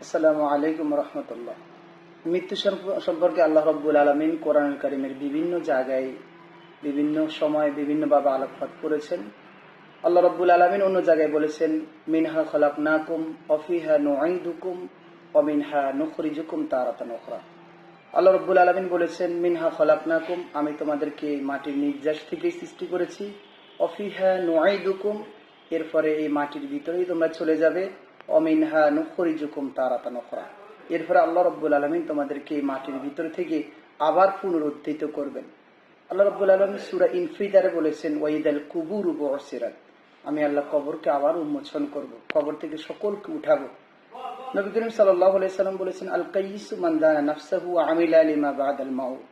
আসসালামু আলাইকুম রহমতুল্লাহ। মৃত্যু সম্পর্কে আল্লাহ রাব্বুল আলামিন কোরআনুল কারীমের বিভিন্ন জায়গায় বিভিন্ন সময় বিভিন্নভাবে আলোকপাত করেছেন। আল্লাহ রাব্বুল আলামিন অন্য জায়গায় বলেছেন, মিনহা খলাকনাকুম ওয়া ফিহা নুঈদুকুম ওয়া মিনহা নুখরিজুকুম তারাতান উখরা। আল্লাহ রাব্বুল আলামিন বলেছেন, মিনহা খলাকনাকুম, আমি তোমাদেরকে মাটির নির্যাস থেকে সৃষ্টি করেছি, ওয়া ফিহা নুঈদুকুম, এরপরে এই মাটির ভিতরেই তোমরা চলে যাবে, ওয়া মিনহা নুখরিজুকুম তারাতান উখরা, এরপরে আল্লাহ রাব্বুল আলামিন তোমাদেরকে এই মাটির ভিতর থেকে আবার পুনরুত্থিত করবেন। আল্লাহ রাব্বুল আলামিন সূরা ইনফিতারে বলেছেন, ওয়াইদাল কুবুরু বুসিরাত, আমি আল্লাহ কবরকে আবার উন্মোচন করব, কবর থেকে সকলকে উঠাবো। নবী করিম সাল্লাল্লাহু আলাইহি সাল্লাম বলেছেন, আল কাইয়িসু মান দানা নাফসাহু ওয়া আমিলা লিমা বাদাল মাউত,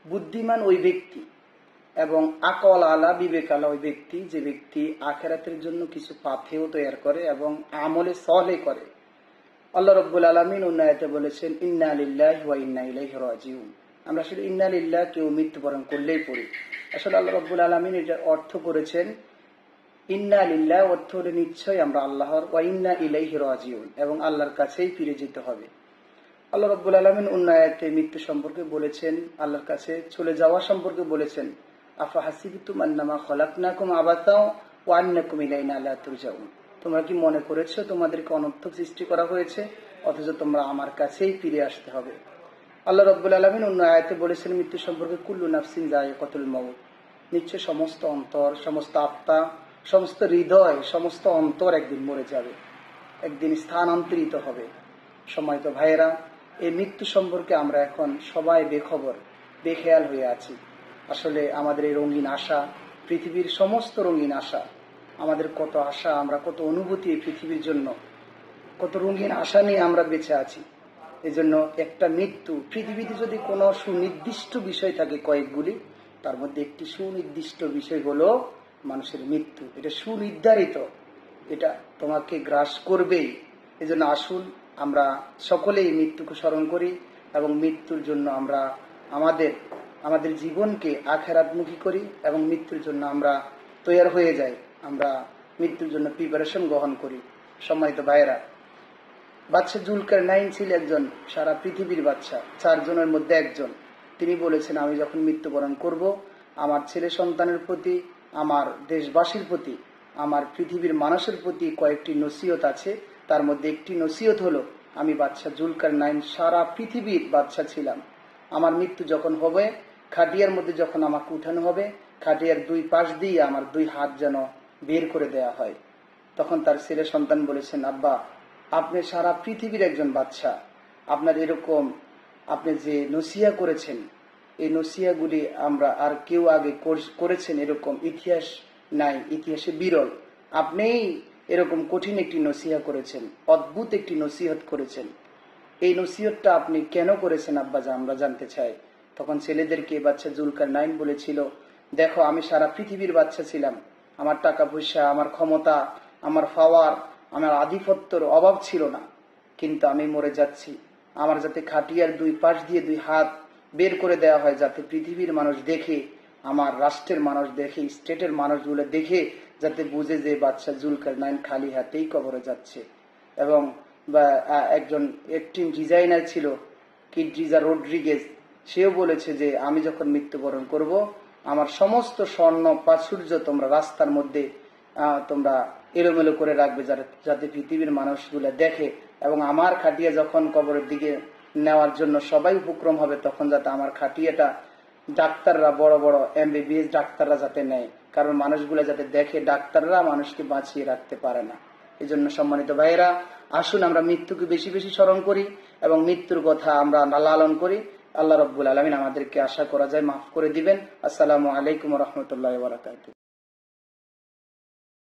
বুদ্ধিমান ওই ব্যক্তি এবং আকল আলা বিবেক আলা ওই ব্যক্তি, যে ব্যক্তি আখিরাতের জন্য কিছু পাথেয় তৈরি করে এবং আমলে সলেহ করে। আল্লাহ রাব্বুল আলামিন অন্য আয়াতে বলেছেন, ইন্না লিল্লাহি ওয়া ইন্না ইলাইহি রাজিউন, আমরা শুধু ইন্না লিল্লাহ কেউ মৃত্যুবরণ করলেই পড়ি। আসলে আল্লাহ রাব্বুল আলামিন এটার অর্থ করেছেন ইন্না লিল্লাহ, অর্থ হলো নিশ্চয় আমরা আল্লাহর, ওয়া ইন্না ইলাইহি রাজিউন, এবং আল্লাহর কাছেই ফিরে যেতে হবে। আল্লাহ রাব্বুল আলামিন অন্য আয়াতে মৃত্যু সম্পর্কে বলেছেন, আল্লাহর কাছে চলে যাওয়া সম্পর্কে বলেছেন, আফা হাসিবতুম আন্নামা খলাকনাকুম আবাসা ওয়া আন্নাকুম ইলাইনা লা তুরজাউন, তোমরা কি মনে করেছো তোমাদেরকে অনর্থক সৃষ্টি করা হয়েছে, অথচ তোমরা আমার কাছেই ফিরে আসতে হবে। আল্লাহ রাব্বুল আলামিন অন্য আয়াতে বলেছেন মৃত্যু সম্পর্কে, কুল্লু নাফসিন যায়িকাতুল মাউত, নিশ্চয় সমস্ত অন্তর, সমস্ত আত্মা, সমস্ত হৃদয়, সমস্ত অন্তর একদিন মরে যাবে, একদিন স্থানান্তরিত হবে। সম্মানিত ভাইয়েরা, এই মৃত্যু সম্পর্কে আমরা এখন সবাই বেখবর, বেখেয়াল হয়ে আছি। আসলে আমাদের এই রঙিন আশা, পৃথিবীর সমস্ত রঙিন আশা, আমাদের কত আশা, আমরা কত অনুভূতি এই পৃথিবীর জন্য, কত রঙিন আশা নিয়ে আমরা বেঁচে আছি। এই জন্য একটা মৃত্যু, পৃথিবীতে যদি কোনো সুনির্দিষ্ট বিষয় থাকে কয়েকগুলি, তার মধ্যে একটি সুনির্দিষ্ট বিষয় হলো মানুষের মৃত্যু। এটা সুনির্ধারিত, এটা তোমাকে গ্রাস করবেই। এই জন্য আসুন আমরা সকলেই মৃত্যুকে স্মরণ করি এবং মৃত্যুর জন্য আমরা আমাদের জীবনকে আখিরাতমুখী করি এবং মৃত্যুর জন্য আমরা তৈরি হয়ে যাই, আমরা মৃত্যুর জন্য প্রিপারেশন গ্রহণ করি। সম্মানিত ভাইয়েরা, বাদশা জুলকারনাইন ছিল একজন সারা পৃথিবীর বাদশা, 4 জনের মধ্যে একজন। তিনি বলেছেন, আমি যখন মৃত্যুবরণ করব, আমার ছেলে সন্তানের প্রতি, আমার দেশবাসীর প্রতি, আমার পৃথিবীর মানুষের প্রতি কয়েকটি নসিহত আছে। তার মধ্যে একটি নসিহত হলো, আমি বাদশা জুলকারনাইন সারা পৃথিবীর বাদশা ছিলাম। আমার মৃত্যু যখন হবে, খাটিয়ার মধ্যে যখন আমাকে উঠানো হবে, খাটিয়ার 2 পাশ দিয়ে আমার 2 হাত যেন বের করে দেয়া হয়। তখন তার ছেলে সন্তান বলেছেন, আব্বা, আপনি সারা পৃথিবীর একজন বাদশা, আপনার এরকম আপনি যে নসিহা করেছেন, এই নসিহাগুলি আমরা আর কেউ আগে করেছেন এরকম ইতিহাস নাই, ইতিহাসে বিরল। আপনিই এরকম কঠিন একটি নসিহা করেছেন, অদ্ভুত একটি নসিহত করেছেন। এই নসিহতটা আপনি কেন করেছেন আব্বা, যা আমরা জানতে চাই। তখন ছেলেদেরকে বাদশা জুলকারনাইন বলেছিল, দেখো, আমি সারা পৃথিবীর বাদশা ছিলাম, আমার টাকা পয়সা, আমার ক্ষমতা, আমার পাওয়ার, আমার আধিপত্যর অভাব ছিল না, কিন্তু আমি মরে যাচ্ছি। আমার যাতে খাটিয়ার 2 পাশ দিয়ে 2 হাত বের করে দেওয়া হয়, যাতে পৃথিবীর মানুষ দেখে, আমার রাষ্ট্রের মানুষ দেখে, স্টেটের মানুষগুলো দেখে, যাতে বুঝে যে বাদশা জুলকারনাইন খালি হাতেই কবরে যাচ্ছে। এবং একজন একটিম ডিজাইনার ছিল, কিডরিজা রড্রিগেজ, সেও বলেছে যে আমি যখন মৃত্যুবরণ করব, আমার সমস্ত স্বর্ণ প্রাচুর্য তোমরা রাস্তার মধ্যে তোমরা এলোমেলো করে রাখবে, যাতে পৃথিবীর মানুষগুলো দেখে, এবং আমার খাটিয়া যখন কবরের দিকে নেওয়ার জন্য সবাই উপক্রম হবে, তখন যাতে আমার খাটিয়াটা ডাক্তাররা, বড় বড় MBBS ডাক্তাররা যাতে নেয়, কারণ মানুষগুলো যাতে দেখে ডাক্তাররা মানুষকে বাঁচিয়ে রাখতে পারে না। এই জন্য সম্মানিত ভাইয়েরা, আসুন আমরা মৃত্যুকে বেশি বেশি স্মরণ করি এবং মৃত্যুর কথা আমরা লালন করি। আল্লাহ রাব্বুল আলামিন আমাদেরকে আশা করা যায় মাফ করে দিবেন। আসসালামু আলাইকুম ওয়া রাহমাতুল্লাহি ওয়া বারাকাতুহু।